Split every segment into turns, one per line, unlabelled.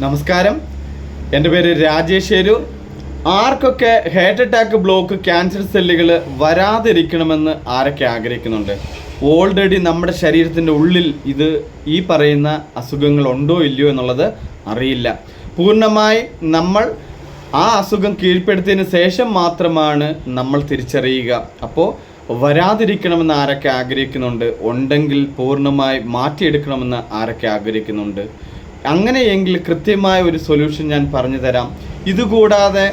നമസ്കാരം, എൻ്റെ പേര് രാജേഷ്. ആർക്കൊക്കെ ഹാർട്ട് അറ്റാക്ക്, ബ്ലോക്ക്, ക്യാൻസർ സെല്ലുകൾ വരാതിരിക്കണമെന്ന് ആരൊക്കെ ആഗ്രഹിക്കുന്നുണ്ട്? ഓൾറെഡി നമ്മുടെ ശരീരത്തിൻ്റെ ഉള്ളിൽ ഈ പറയുന്ന അസുഖങ്ങൾ ഉണ്ടോ ഇല്ലയോ എന്നുള്ളത് അറിയില്ല. പൂർണ്ണമായി നമ്മൾ ആ അസുഖം കീഴ്പ്പെടുത്തിയതിന് ശേഷം മാത്രമാണ് നമ്മൾ തിരിച്ചറിയുക. അപ്പോൾ വരാതിരിക്കണമെന്ന് ആരൊക്കെ ആഗ്രഹിക്കുന്നുണ്ട്? ഉണ്ടെങ്കിൽ പൂർണ്ണമായി മാറ്റിയെടുക്കണമെന്ന് ആരൊക്കെ ആഗ്രഹിക്കുന്നുണ്ട്? അങ്ങനെയെങ്കിൽ കൃത്യമായ ഒരു സൊല്യൂഷൻ ഞാൻ പറഞ്ഞു തരാം. ഇതുകൂടാതെ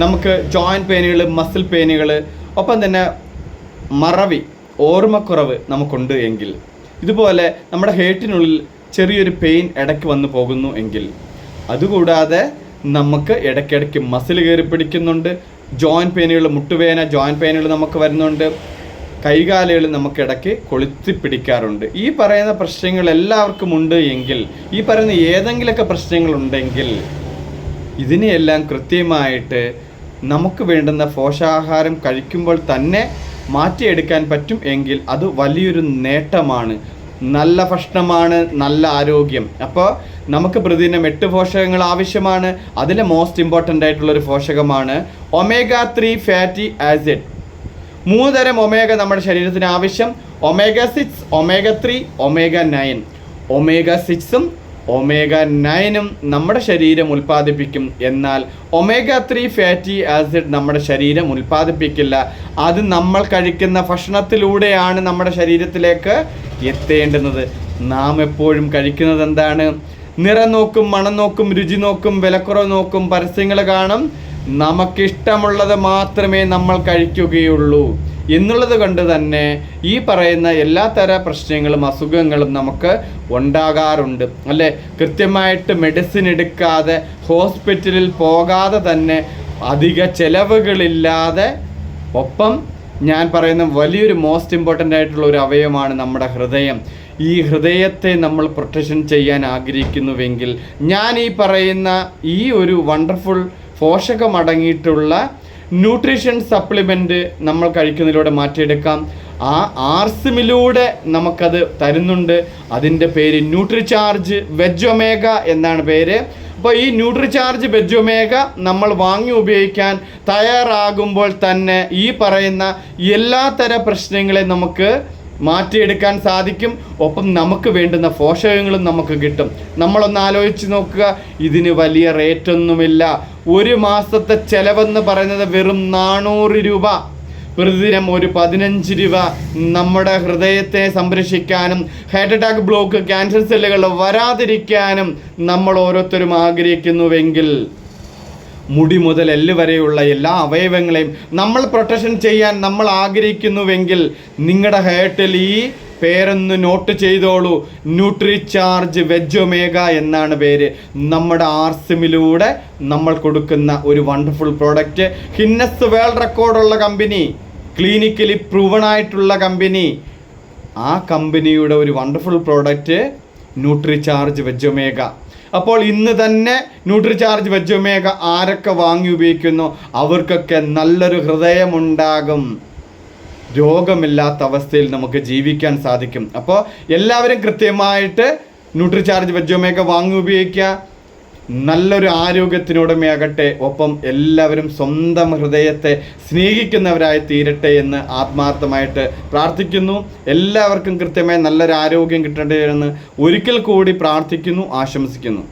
നമുക്ക് ജോയിൻറ്റ് പെയിനുകൾ, മസിൽ പെയിനുകൾ, ഒപ്പം തന്നെ മറവി, ഓർമ്മക്കുറവ് നമുക്കുണ്ട് എങ്കിൽ, ഇതുപോലെ നമ്മുടെ ഹേർട്ടിനുള്ളിൽ ചെറിയൊരു പെയിൻ ഇടയ്ക്ക് വന്നു പോകുന്നു എങ്കിൽ, അതുകൂടാതെ നമുക്ക് ഇടയ്ക്കിടയ്ക്ക് മസിൽ കയറി പിടിക്കുന്നുണ്ട്, ജോയിൻറ്റ് പെയിനുകൾ, മുട്ടുവേദന, ജോയിൻറ്റ് പെയിനുകൾ നമുക്ക് വരുന്നുണ്ട്, കൈകാലുകൾ നമുക്കിടയ്ക്ക് കൊളുത്തി പിടിക്കാറുണ്ട്. ഈ പറയുന്ന പ്രശ്നങ്ങൾ എല്ലാവർക്കും ഉണ്ട് എങ്കിൽ, ഈ പറയുന്ന ഏതെങ്കിലുമൊക്കെ പ്രശ്നങ്ങളുണ്ടെങ്കിൽ ഇതിനെയെല്ലാം കൃത്യമായിട്ട് നമുക്ക് വേണ്ടുന്ന പോഷകാഹാരം കഴിക്കുമ്പോൾ തന്നെ മാറ്റിയെടുക്കാൻ പറ്റും എങ്കിൽ അത് വലിയൊരു നേട്ടമാണ്. നല്ല ഭക്ഷണമാണ് നല്ല ആരോഗ്യം. അപ്പോൾ നമുക്ക് പ്രതിദിനം 8 പോഷകങ്ങൾ ആവശ്യമാണ്. അതിൽ മോസ്റ്റ് ഇമ്പോർട്ടൻ്റ് ആയിട്ടുള്ളൊരു പോഷകമാണ് omega-3 ഫാറ്റി ആസിഡ്. 3 തരം ഒമേഗ നമ്മുടെ ശരീരത്തിന് ആവശ്യം: omega-6, omega-3, omega-9. omega-6ഉം omega-9ഉം നമ്മുടെ ശരീരം ഉൽപ്പാദിപ്പിക്കും. എന്നാൽ omega-3 ഫാറ്റി ആസിഡ് നമ്മുടെ ശരീരം ഉൽപ്പാദിപ്പിക്കില്ല. അത് നമ്മൾ കഴിക്കുന്ന ഭക്ഷണത്തിലൂടെയാണ് നമ്മുടെ ശരീരത്തിലേക്ക് എത്തേണ്ടുന്നത്. നാം എപ്പോഴും കഴിക്കുന്നത് എന്താണ്? നിറം നോക്കും, മണം നോക്കും, രുചി നോക്കും, വിലക്കുറവ് നോക്കും, പരസ്യങ്ങൾ കാണും. നമുക്കിഷ്ടമുള്ളത് മാത്രമേ നമ്മൾ കഴിക്കുകയുള്ളൂ എന്നുള്ളത് കൊണ്ട് തന്നെ ഈ പറയുന്ന എല്ലാ തര പ്രശ്നങ്ങളും അസുഖങ്ങളും നമുക്ക് ഉണ്ടാകാറുണ്ട്, അല്ലേ? കൃത്യമായിട്ട് മെഡിസിൻ എടുക്കാതെ, ഹോസ്പിറ്റലിൽ പോകാതെ തന്നെ, അധിക ചെലവുകളില്ലാതെ, ഒപ്പം ഞാൻ പറയുന്ന വലിയൊരു മോസ്റ്റ് ഇമ്പോർട്ടൻ്റ് ആയിട്ടുള്ള ഒരു അവയവമാണ് നമ്മുടെ ഹൃദയം. ഈ ഹൃദയത്തെ നമ്മൾ പ്രൊട്ടക്ഷൻ ചെയ്യാൻ ആഗ്രഹിക്കുന്നുവെങ്കിൽ ഞാൻ ഈ പറയുന്ന ഈ ഒരു വണ്ടർഫുൾ പോഷകമടങ്ങിയിട്ടുള്ള ന്യൂട്രീഷൻ സപ്ലിമെൻറ്റ് നമ്മൾ കഴിക്കുന്നതിലൂടെ മാറ്റിയെടുക്കാം. ആ ആർസിമിലൂടെ നമുക്കത് തരുന്നുണ്ട്. അതിൻ്റെ പേര് ന്യൂട്രിചാർജ് വെജ് ഒമേഗ എന്നാണ് പേര്. അപ്പോൾ ഈ ന്യൂട്രിചാർജ് വെജ് ഒമേഗ നമ്മൾ വാങ്ങി ഉപയോഗിക്കാൻ തയ്യാറാകുമ്പോൾ തന്നെ ഈ പറയുന്ന എല്ലാ തര പ്രശ്നങ്ങളെ നമുക്ക് മാറ്റിയെടുക്കാൻ സാധിക്കും. ഒപ്പം നമുക്ക് വേണ്ടുന്ന പോഷകങ്ങളും നമുക്ക് കിട്ടും. നമ്മളൊന്ന് ആലോചിച്ച് നോക്കുക, ഇതിന് വലിയ റേറ്റൊന്നുമില്ല. 1 മാസത്തെ ചിലവെന്ന് പറയുന്നത് വെറും 400 രൂപ. പ്രതിദിനം ഒരു 15 രൂപ നമ്മുടെ ഹൃദയത്തെ സംരക്ഷിക്കാനും ഹാർട്ട് അറ്റാക്ക്, ബ്ലോക്ക്, ക്യാൻസർ സെല്ലുകൾ വരാതിരിക്കാനും നമ്മൾ ഓരോരുത്തരും ആഗ്രഹിക്കുന്നുവെങ്കിൽ, മുടി മുതൽ എല്ല് വരെയുള്ള എല്ലാ അവയവങ്ങളെയും നമ്മൾ പ്രൊട്ടക്ഷൻ ചെയ്യാൻ നമ്മൾ ആഗ്രഹിക്കുന്നുവെങ്കിൽ നിങ്ങളുടെ ഹേർട്ടിൽ ഈ പേരൊന്ന് നോട്ട് ചെയ്തോളൂ. ന്യൂട്രിചാർജ് വെജ് ഒമേഗ എന്നാണ് പേര്. നമ്മുടെ ആർസിമിലൂടെ നമ്മൾ കൊടുക്കുന്ന ഒരു വണ്ടർഫുൾ പ്രോഡക്റ്റ്. ഗിന്നസ് വേൾഡ് റെക്കോർഡുള്ള കമ്പനി, ക്ലിനിക്കലി പ്രൂവൺ ആയിട്ടുള്ള കമ്പനി. ആ കമ്പനിയുടെ ഒരു wonderful product Nutricharge veg omega. അപ്പോൾ ഇന്ന് തന്നെ ന്യൂട്രിചാർജ് വെജ് ഒമേഗ ആരൊക്കെ വാങ്ങി ഉപയോഗിക്കുന്നു അവർക്കൊക്കെ നല്ലൊരു ഹൃദയമുണ്ടാകും. രോഗമില്ലാത്ത അവസ്ഥയിൽ നമുക്ക് ജീവിക്കാൻ സാധിക്കും. അപ്പോൾ എല്ലാവരും കൃത്യമായിട്ട് ന്യൂട്രിചാർജ് വെജ് ഒമേഗ വാങ്ങി ഉപയോഗിക്കുക. നല്ലൊരു ആരോഗ്യത്തിനുടമയാകട്ടെ. ഒപ്പം എല്ലാവരും സ്വന്തം ഹൃദയത്തെ സ്നേഹിക്കുന്നവരായി തീരട്ടെ എന്ന് ആത്മാർത്ഥമായിട്ട് പ്രാർത്ഥിക്കുന്നു. എല്ലാവർക്കും കൃത്യമായി നല്ലൊരു ആരോഗ്യം കിട്ടട്ടെ എന്ന് ഒരിക്കൽ കൂടി പ്രാർത്ഥിക്കുന്നു, ആശംസിക്കുന്നു.